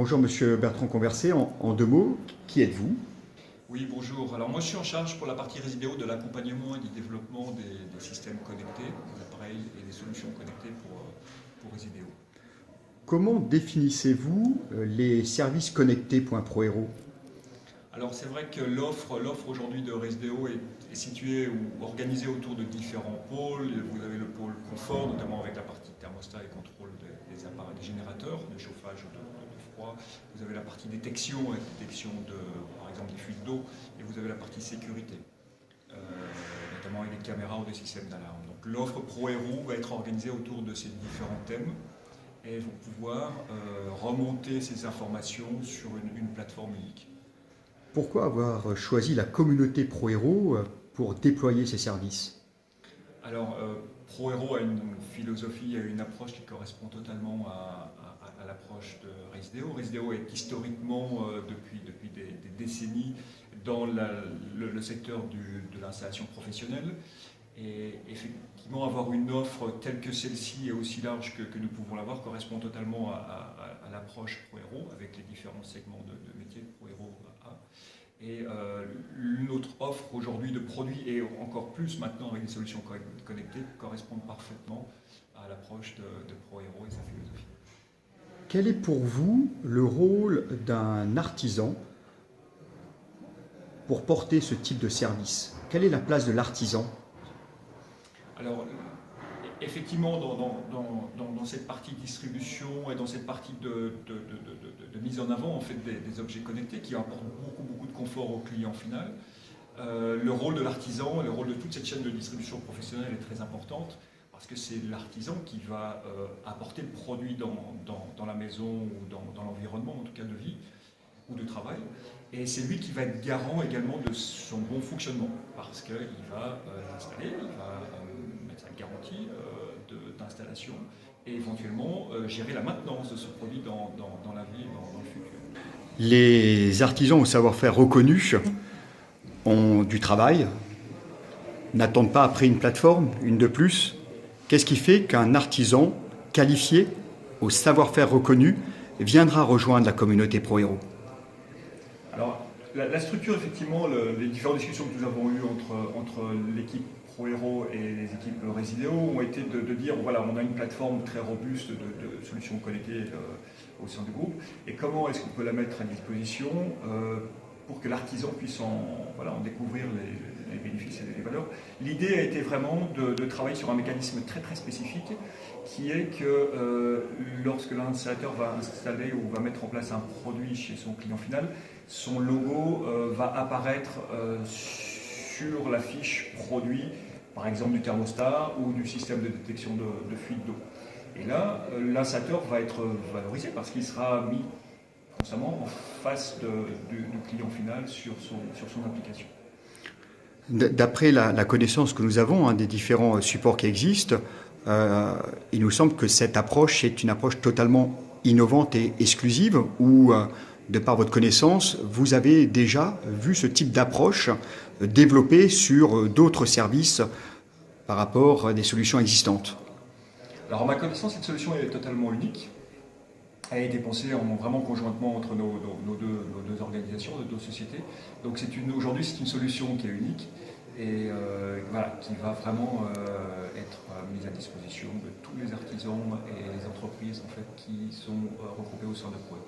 Bonjour Monsieur Bertrand Conversé, en deux mots, qui êtes-vous? Oui, bonjour. Alors moi je suis en charge pour la partie Resideo de l'accompagnement et du développement des systèmes connectés, des appareils et des solutions connectées pour Resideo. Comment définissez-vous les services connectés .prohero? Alors c'est vrai que l'offre aujourd'hui de Resideo est située ou organisée autour de différents pôles. Vous avez le pôle confort, notamment avec la partie thermostat et contrôle des appareils, des générateurs de chauffage ou de froid. Vous avez la partie détection, avec détection par exemple des fuites d'eau, et vous avez la partie sécurité, notamment avec des caméras ou des systèmes d'alarme. Donc l'offre ProHero va être organisée autour de ces différents thèmes et vont pouvoir remonter ces informations sur une plateforme unique. Pourquoi avoir choisi la communauté ProHero pour déployer ces services? Alors, ProHero a une philosophie, a une approche qui correspond totalement à l'approche de Resideo. Resideo est historiquement, depuis des décennies, dans le secteur de l'installation professionnelle. Et effectivement, avoir une offre telle que celle-ci et aussi large que nous pouvons l'avoir correspond totalement à l'approche ProHero, avec les différents segments de métiers que ProHero a. Et notre offre aujourd'hui de produits, et encore plus maintenant avec des solutions connectées, correspondent parfaitement à l'approche de ProHero et sa philosophie. Quel est pour vous le rôle d'un artisan pour porter ce type de service? Quelle est la place de l'artisan? Alors, effectivement, dans cette partie distribution et dans cette partie de mise en avant en fait, des objets connectés qui apportent beaucoup de confort au client final, le rôle de l'artisan, le rôle de toute cette chaîne de distribution professionnelle est très importante parce que c'est l'artisan qui va apporter le produit dans la maison ou dans l'environnement, en tout cas de vie ou de travail. Et c'est lui qui va être garant également de son bon fonctionnement parce qu'il va l'installer, il va mettre sa garantie d'installation et éventuellement gérer la maintenance de ce produit dans la vie et dans le futur. Les artisans au savoir-faire reconnu ont du travail, n'attendent pas après une plateforme, une de plus. Qu'est-ce qui fait qu'un artisan qualifié au savoir-faire reconnu viendra rejoindre la communauté ProHero? Alors, la structure, effectivement, les différentes discussions que nous avons eues entre l'équipe ProHero et les équipes Resideo ont été de dire, voilà, on a une plateforme très robuste de solutions connectées au sein du groupe, et comment est-ce qu'on peut la mettre à disposition pour que l'artisan puisse en découvrir les bénéfices et les valeurs. L'idée a été vraiment de travailler sur un mécanisme très spécifique qui est que lorsque l'installateur va installer ou va mettre en place un produit chez son client final, son logo va apparaître sur la fiche produit, par exemple du thermostat ou du système de détection de fuite d'eau. Et là, l'installateur va être valorisé parce qu'il sera mis constamment en face du client final sur son application. D'après la connaissance que nous avons des différents supports qui existent, il nous semble que cette approche est une approche totalement innovante et exclusive, où, de par votre connaissance, vous avez déjà vu ce type d'approche développée sur d'autres services par rapport à des solutions existantes. Alors, à ma connaissance, cette solution est totalement unique. Elle a été pensée vraiment conjointement entre nos deux organisations, nos deux sociétés. Donc aujourd'hui, c'est une solution qui est unique et qui va vraiment être mise à disposition de tous les artisans et les entreprises en fait, qui sont regroupés au sein de ProHero.